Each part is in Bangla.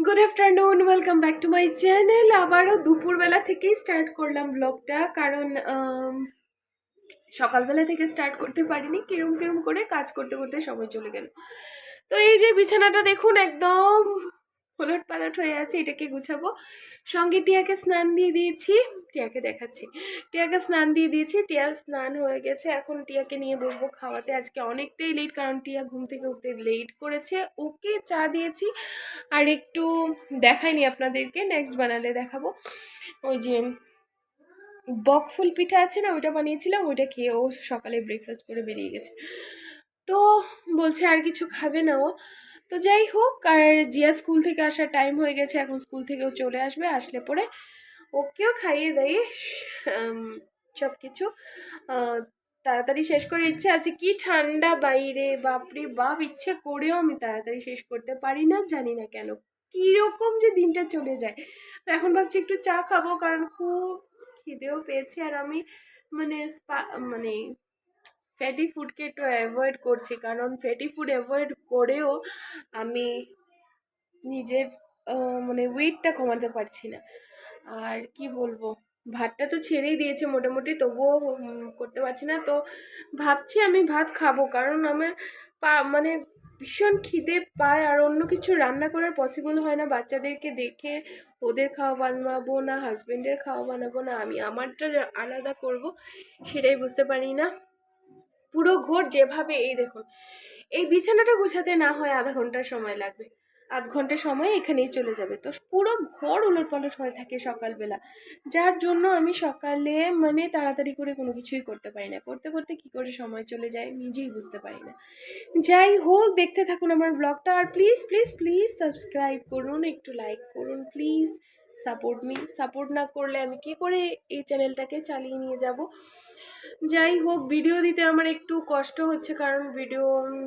Good afternoon, welcome back to my channel. আবারও দুপুরবেলা থেকেই স্টার্ট করলাম ব্লগটা, কারণ সকালবেলা থেকে স্টার্ট করতে পারিনি। কিরম কিরম করে কাজ করতে করতে সময় চলে গেল। তো এই যে বিছানাটা দেখুন, একদম ওলট পালট হয়ে আছে, এটাকে গুছাবো। সঙ্গে টিয়াকে স্নান দিয়ে দিয়েছি, টিয়াকে দেখাচ্ছি, টিয়াকে স্নান দিয়ে দিয়েছি। টিয়া স্নান হয়ে গেছে, এখন টিয়াকে নিয়ে বসবো খাওয়াতে। আজকে অনেকটাই লেট, কারণ টিয়া ঘুম থেকে উঠতে লেট করেছে। ওকে চা দিয়েছি, আর একটু দেখাইনি আপনাদেরকে, নেক্সট বানালে দেখাবো। ওই যে বকফুল পিঠা আছে না, ওইটা বানিয়েছিলাম, ওইটা খেয়ে ও সকালে ব্রেকফাস্ট করে বেরিয়ে গেছে। তো বলছে আর কিছু খাবে না ও। তো যাই হোক, আর জিয়া স্কুল থেকে আসার টাইম হয়ে গেছে, এখন স্কুল থেকেও চলে আসবে। আসলে পরে ওকেও খাইয়ে দাইয়ে সব কিছু তাড়াতাড়ি শেষ করে, ইচ্ছে আছে কি ঠান্ডা বাইরে, বাপরে বাপ, ইচ্ছে করেও আমি তাড়াতাড়ি শেষ করতে পারি না, জানি না কেন কিরকম যে দিনটা চলে যায়। তো এখন ভাবছি একটু চা খাবো, কারণ খুব খিদেও পেয়েছে। আর আমি মানে মানে ফ্যাটি ফুডকে একটু অ্যাভয়েড করছি, কারণ ফ্যাটি ফুড অ্যাভয়েড করেও আমি নিজের মানে ওয়েটটা কমাতে পারছি না। আর কি বলবো, ভাতটা তো ছেড়েই দিয়েছে মোটামুটি, তবুও করতে পারছি না। তো ভাবছি আমি ভাত খাবো, কারণ আমার মানে ভীষণ খিদে পায়, আর অন্য কিছু রান্না করার পসিবল হয় না। বাচ্চাদেরকে দেখে ওদের খাওয়া বানাবো না, হাজবেন্ডের খাওয়া বানাবো না, আমি আমারটা আলাদা করব, সেটাই বুঝতে পারি না। পুরো ঘর যেভাবে, এই দেখুন, এই বিছানাটা গুছাতে না হয় আধা ঘন্টার সময় লাগবে, আধ ঘন্টা সময় এখানেই চলে যাবে। তো পুরো ঘর উলটপালট হয়ে থাকে সকালবেলা, যার জন্য আমি সকালে মানে তাড়াতাড়ি করে কোনো কিছুই করতে পারি না। করতে করতে কি করে সময় চলে যায় নিজেই বুঝতে পারি না। যাই হোক, দেখতে থাকুন আমার ব্লগটা, আর প্লিজ প্লিজ প্লিজ সাবস্ক্রাইব করুন, একটু লাইক করুন প্লিজ। সাপোর্ট না করলে আমি কি করে এই চ্যানেলটাকে চালিয়ে নিয়ে যাব। যাই হোক, ভিডিও দিতে আমার একটু কষ্ট হচ্ছে, কারণ ভিডিও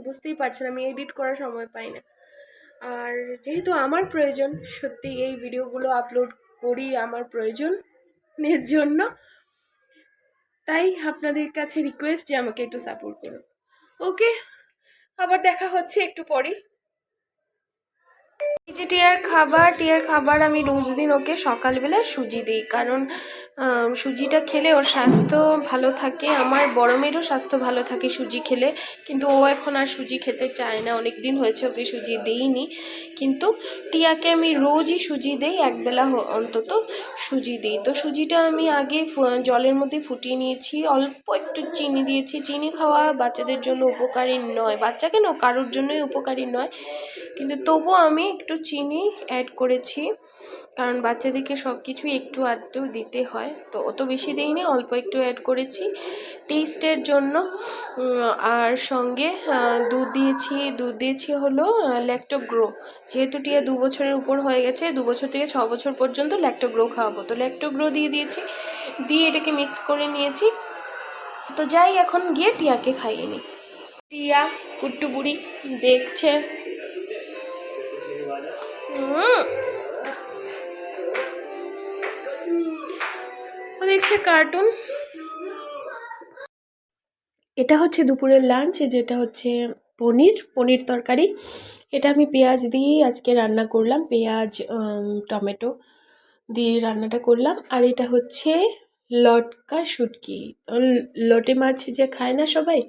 বুঝতেই পারছেন আমি এডিট করার সময় পাই না। আর যেহেতু আমার প্রয়োজন, সত্যি এই ভিডিওগুলো আপলোড করি আমার প্রয়োজনের জন্য, তাই আপনাদের কাছে রিকোয়েস্ট যে আমাকে একটু সাপোর্ট করুন। ওকে, আবার দেখা হচ্ছে একটু পরেই। এই যে টিয়ার খাবার আমি রোজ দিন ওকে সকালবেলা সুজি দিই, কারণ সুজিটা খেলে ওর স্বাস্থ্য ভালো থাকে, আমার বড় মেয়েরও স্বাস্থ্য ভালো থাকে সুজি খেলে। কিন্তু ও এখন আর সুজি খেতে চায় না, অনেক দিন হয়েছে ওকে সুজি দিইনি। কিন্তু টিয়াকে আমি রোজই সুজি দিই, একবেলা অন্তত সুজি দিই। তো সুজিটা আমি আগে জলের মধ্যে ফুটিয়ে নিয়েছি, অল্প একটু চিনি দিয়েছি। চিনি খাওয়া বাচ্চাদের জন্য উপকারী নয়, বাচ্চা কেন কারোর জন্যই উপকারী নয়, কিন্তু তবুও আমি একটু চিনি অ্যাড করেছি, কারণ বাচ্চাদেরকে সব কিছুই একটু আধটু দিতে হয়। তো অত বেশি দিইনি, অল্প একটু অ্যাড করেছি টেস্টের জন্য। আর সঙ্গে দুধ দিয়েছি হলো ল্যাক্টোগ্রো। যেহেতু টিয়া 2 বছরের উপর হয়ে গেছে, 2 বছর থেকে 6 বছর পর্যন্ত ল্যাক্টোগ্রো খাওয়াবো, তো ল্যাক্টোগ্রো দিয়ে দিয়েছি, দিয়ে এটাকে মিক্স করে নিয়েছি। তো যাই এখন গিয়ে টিয়াকে খাইয়ে নিই। টিয়া কুট্টু বুড়ি দেখছে, ও দেখছে কার্টুন। এটা হচ্ছে দুপুরের লাঞ্চ, যেটা হচ্ছে পনির তরকারি। এটা আমি পেঁয়াজ দিয়েই আজকে রান্না করলাম, পেঁয়াজ টমেটো দিয়ে রান্নাটা করলাম। আর এটা হচ্ছে লটকা শুটকি, লটে মাছ যে খায় না সবাই,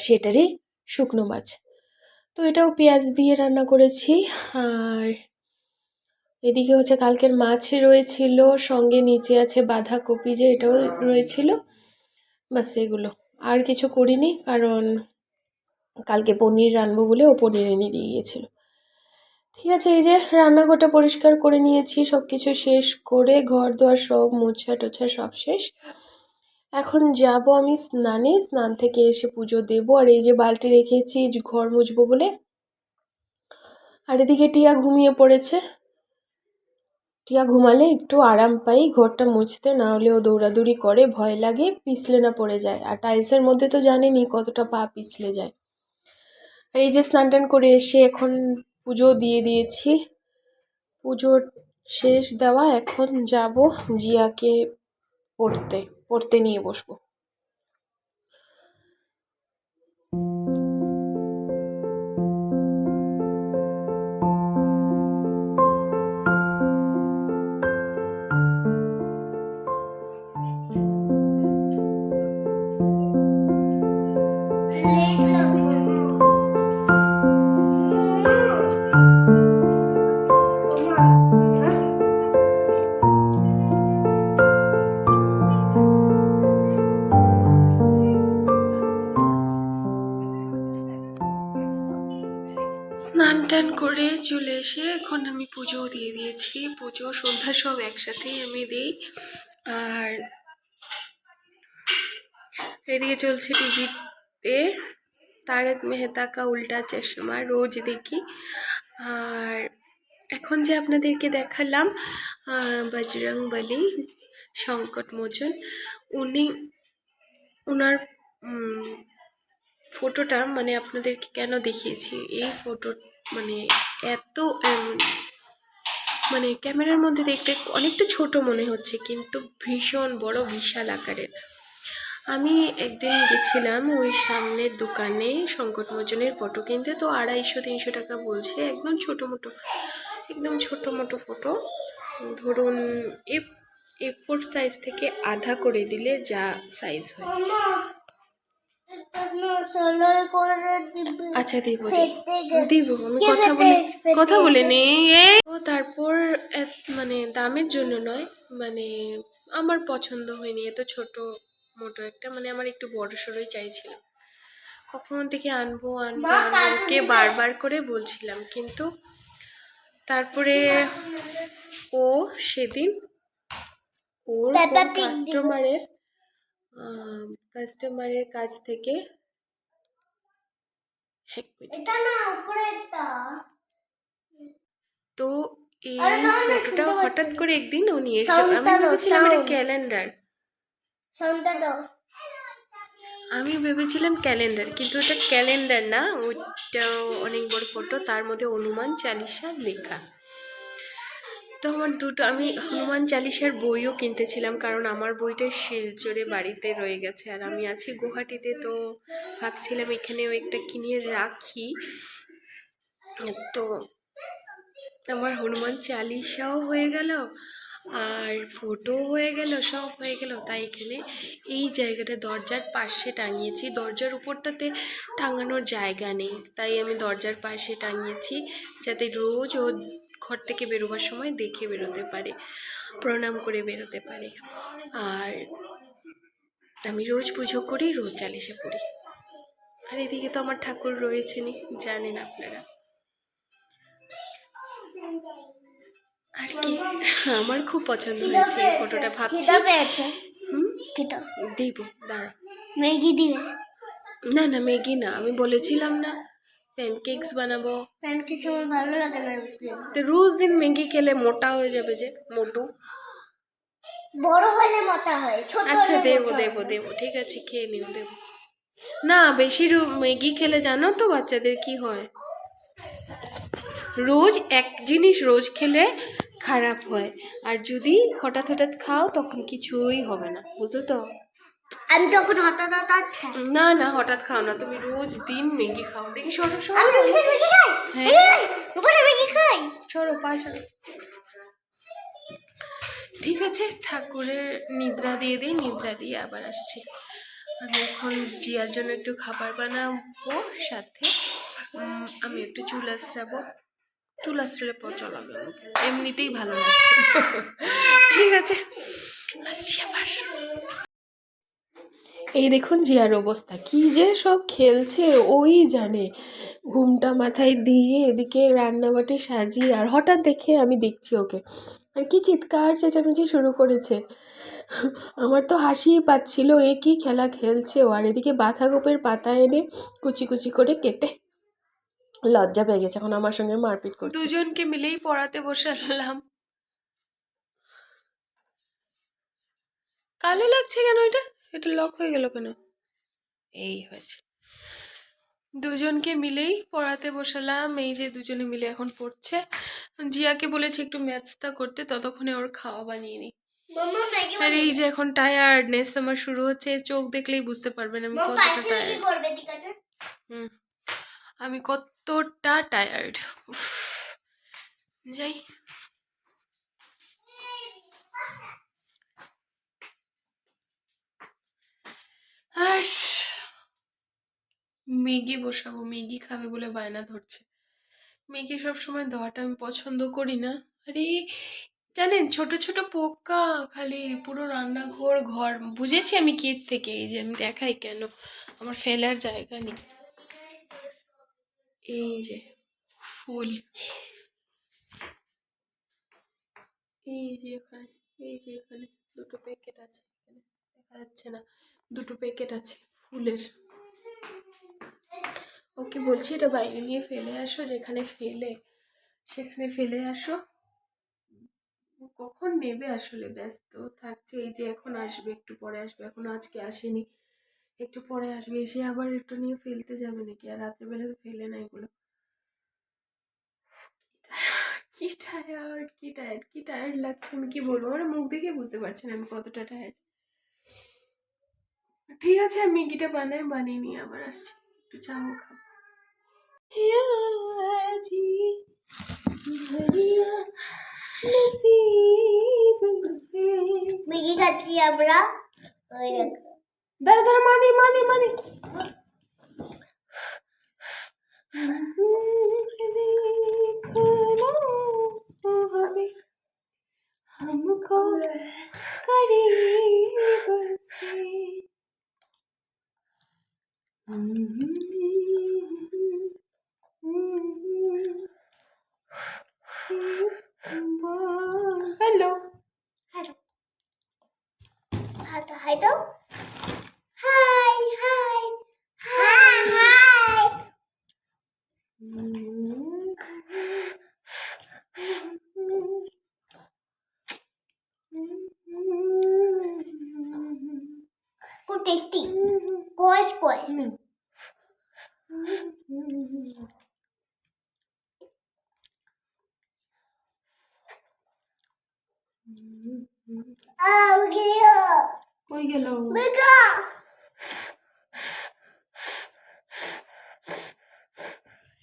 সেটারই শুকনো মাছ। তো এটাও পেঁয়াজ দিয়ে রান্না করেছি। আর এদিকে হচ্ছে কালকের মাছ রয়েছিল, সঙ্গে নিচে আছে বাঁধাকপি, যে এটাও রয়েছিল। বাস এগুলো, আর কিছু করিনি, কারণ কালকে পনির রানবো বলে ও পনির এনে দিয়ে গিয়েছিল। ঠিক আছে, এই যে রান্নাঘরটা পরিষ্কার করে নিয়েছি, সব কিছু শেষ করে ঘর দোয়ার সব মোছা টোছা সব শেষ। এখন যাব আমি স্নানে, স্নান থেকে এসে পুজো দেব। আর এই যে বালতি রেখেছি ঘর মুছবো বলে। আর এদিকে টিয়া ঘুমিয়ে পড়েছে, টিয়া ঘুমালে একটু আরাম পাই ঘরটা মুছতে, না হলে ও দৌড়াদৌড়ি করে, ভয় লাগে পিছলে না পড়ে যায়। আর টাইলসের মধ্যে তো জানেনই কতটা পা পিছলে যায়। আর এই যে স্নান টান করে এসে এখন পুজো দিয়ে দিয়েছি, পুজোর শেষ দেওয়া। এখন যাব জিয়াকে পড়তে নিয়ে বসবো। করে চলে এসে এখন আমি পুজো দিয়ে দিয়েছি। পুজো সন্ধ্যা সব একসাথেই আমি দিই। আর এদিকে চলছে টিভিতে তারক মেহতা কা উল্টা চশমা, রোজ দেখি। আর এখন যে আপনাদেরকে দেখালাম বজরংবলী সংকট মোচন, ওনার ফটোটা মানে আপনাদেরকে কেন দেখিয়েছি, এই ফটো মানে এত মানে ক্যামেরার মধ্যে দেখতে অনেকটা ছোট মনে হচ্ছে, কিন্তু ভীষণ বড়, বিশাল আকারের। আমি একদিন গেছিলাম ওই সামনের দোকানে সংকট মোচনের ফটো কিনতে, তো 250-300 টাকা বলছে। একদম ছোটো মোটো ফটো, ধরুন A4 সাইজ থেকে আধা করে দিলে যা সাইজ হয়। আচ্ছা দিব আমি কথা বলে নেই। তারপর মানে দামের জন্য নয়, মানে আমার পছন্দ হয়নি এত ছোট মোটো একটা, মানে আমার একটু বড় সড়োই চাইছিল। কখন থেকে আনবো কে বারবার করে বলছিলাম, কিন্তু তারপরে ও সেদিন ওর কাস্টমারের কাছ থেকে তো এই ফটোটা হঠাৎ করে একদিন ও নিয়ে এসেছে। আমি ভেবেছিলাম এটা ক্যালেন্ডার, কিন্তু এটা ক্যালেন্ডার না, ওইটা অনেক বড় ফটো, তার মধ্যে হনুমান চালিসা লেখা। তো আমি হনুমান চালিসার বইও কিনতেছিলাম, কারণ আমার বইটা শিলচরে বাড়িতে রয়ে গেছে আর আমি আছি গুয়াহাটিতে, তো ভাবছিলাম এখানেও একটা কিনে রাখি। তো আমার হনুমান চালিসাও হয়ে গেল আর ফটো হয়ে গেল, সব হয়ে গেল। তাই এখানে এই জায়গাটা দরজার পাশে টাঙিয়েছি। দরজার উপরটাতে টাঙানোর জায়গা নেই, তাই আমি দরজার পাশে টাঙিয়েছি, যাতে রোজ ও ঘর থেকে বেরোবার সময় দেখে বেরোতে পারে, প্রণাম করে বেরোতে পারে। আর আমি রোজ পুজো করি, রোজ চালিশা পড়ি। আর এদিকে তো আমার ঠাকুর রয়েছেনই, জানেন আপনারা। আর কি, আমার খুব পছন্দ হয়েছে এই ফটোটা। ভাবছি দিব, দাঁড়া। ম্যাগি দিবে না, ম্যাগি না, আমি বলেছিলাম না প্যানকেকস বানাবো। প্যানকেকস আমার ভালো লাগে না, তো রোজ দিন ম্যাগি খেলে মোটা হয়ে যাবে, যে মোটু বড় হলে মোটা হয়। আচ্ছা দেবো, ঠিক আছে খেয়ে নিও, দেবো না। বেশি ম্যাগি খেলে জানো তো বাচ্চাদের কি হয়, রোজ এক জিনিস রোজ খেলে খারাপ হয়, আর যদি হঠাৎ খাও তখন কিছুই হবে না, বুঝো তো। আমি তখন হঠাৎ না হঠাৎ খাও না, তুমি রোজ দিন ম্যাগি খাও। দেখি সরো ঠিক আছে, ঠাকুরের নিদ্রা দিয়ে দিই, নিদ্রা দিয়ে আবার আসছি। আমি এখন জিয়ার জন্য একটু খাবার বানাবো, সাথে আমি একটু চুল আঁচড়ালে পর চলাবে, এমনিতেই ভালো লাগছে। ঠিক আছে, আসছি আবার। এই দেখুন জিয়ার অবস্থা, কি যে সব খেলছে ওই জানে। ঘুমটা মাথায় দিয়ে এদিকে রান্নাবাটি সাজিয়ে, আর হঠাৎ দেখে আমি দেখছি ওকে, আর কি চিৎকার চেঁচামেচি শুরু করেছে। আমার তো হাসিই পাচ্ছিল, এ কি খেলা খেলছে ও। আর এদিকে বাঁধাকপির পাতা এনে কুচি কুচি করে কেটে লজ্জা পেয়ে গেছে, এখন আমার সঙ্গে মারপিট করছে। দুজনকে মিলেই পড়াতে বসালাম। কালো লাগছে কেন? এটা লক হয়ে গেল কেন? এই হয়েছে। দুজনকে মিলেই পড়াতে বসালাম, এই যে দুজনে মিলে এখন পড়ছে। জিয়াকে বলেছি একটু ম্যাথসটা করতে, ততক্ষণে ওর খাওয়া বানিয়ে নিই। আর এই যে এখন টায়ার্ডনেস আমার শুরু হচ্ছে, চোখ দেখলেই বুঝতে পারবেন আমি কতটা টায়ার্ড। আমি কতটা টায়ার্ড। যাই, আর ম্যাগি বসাবো, ম্যাগি খাবে বলে বায়না ধরছে। ম্যাগি সবসময় দেওয়াটা আমি পছন্দ করি না। আরে জানেন, ছোট ছোট পোকা খালি পুরো ঘর। বুঝেছি আমি কির থেকে, এই যে আমি দেখাই কেন, আমার ফেলার জায়গা নেই। এই যে ফুল। এই যে এখানে, এই যে এখানে দুটো প্যাকেট আছে, এখানে দেখা যাচ্ছে না, দুটো প্যাকেট আছে ফুলের। ওকে বলছি এটা বাইরে নিয়ে ফেলে আসো, যেখানে ফেলে সেখানে ফেলে আসো। ও কখন নেবে আসলে, ব্যস্ত থাকছে। এই যে এখন আসবে, একটু পরে আসবে, এখনো আজকে আসেনি, একটু পরে আসবে, এসে আবার একটু নিয়ে ফেলতে যাবে নাকি? আর রাত্রেবেলা তো ফেলে না এগুলো। কি টায়ার্ড, কি টায়ার্ড, কি টায়ার্ড লাগছে, আমি কি বলবো, আমার মুখ দেখে বুঝতে পারছি না আমি কতটা টায়ার্ড। ঠিক আছে, আমি ম্যাগিটা বানিয়ে নিয়ে আবার আসছি, একটু চাও খাবো। जी भरिया नसीब से। ম্যাগি খাচ্ছি আমরা। ওই দেখো দাঁড়া দাঁড়া, মানি মানি মানি। हमको करीब से। हेलो হাঁটো হাঁটো হাঁটো হাই হাই হাই হাই খুব টেস্টি কয়েস কয়েস কই গেল? মেগা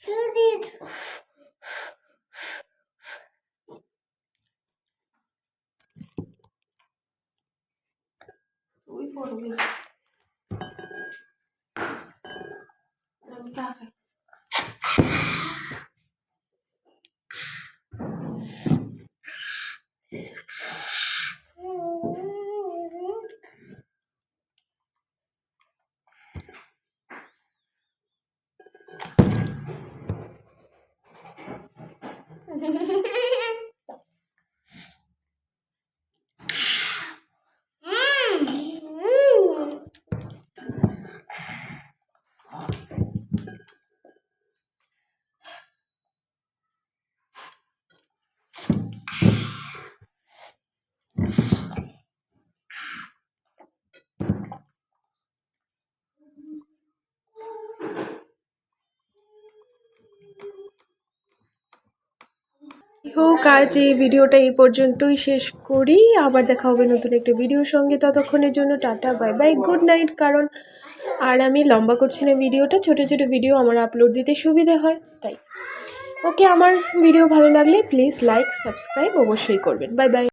সুদিত ওই পড়বে চা খাই। হোক, আজ এই ভিডিওটা এই পর্যন্তই শেষ করি, আবার দেখা হবে নতুন একটা ভিডিওর সঙ্গে। ততক্ষণের জন্য tata, bye bye, good night. কারণ আর আমি লম্বা করছি না ভিডিওটা, ছোট ছোট ভিডিও আমার আপলোড দিতে সুবিধে হয় তাই। ওকে, আমার ভিডিও ভালো লাগলে প্লিজ লাইক সাবস্ক্রাইব অবশ্যই করবেন। Bye bye.